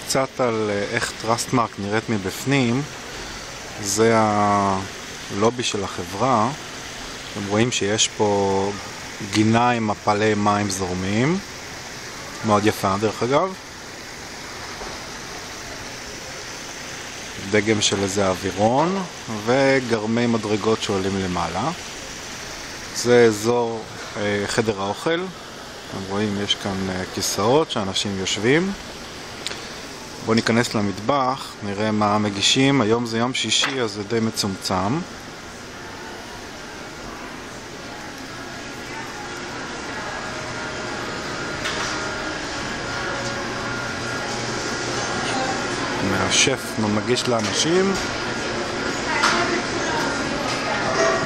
קצת על איך טרסטמרק נראית מבפנים. זה הלובי של החברה. אתם רואים שיש פה גינה עם מפלי מים זורמים, מאוד יפה דרך אגב, דגם של איזה אווירון וגרמי מדרגות שעולים למעלה. זה אזור חדר האוכל. אתם רואים, יש כאן כיסאות שאנשים יושבים. בואו ניכנס למטבח, נראה מה מגישים. היום זה יום שישי, אז זה די מצומצם. השף מגיש לאנשים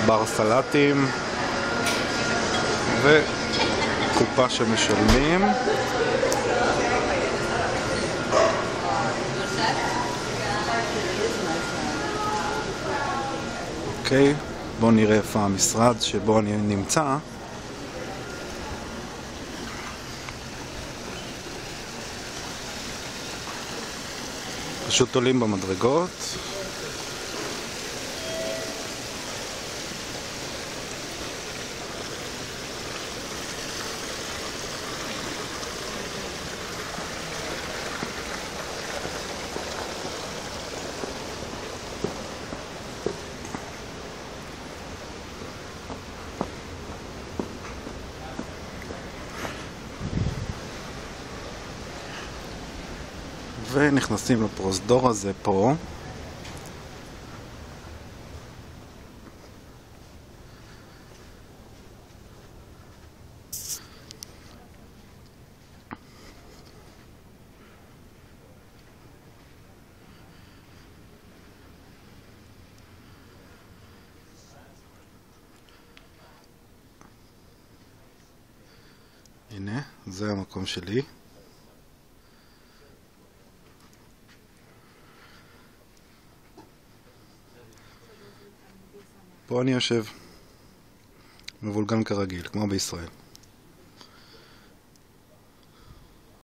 בר סלטים וקופה שמשלמים. אוקיי, בואו נראה איפה המשרד שבו אני נמצא. פשוט עולים במדרגות. ונכנסים לפרוזדור הזה פה. הנה, זה המקום שלי. פה אני יושב, מבולגן כרגיל, כמו בישראל.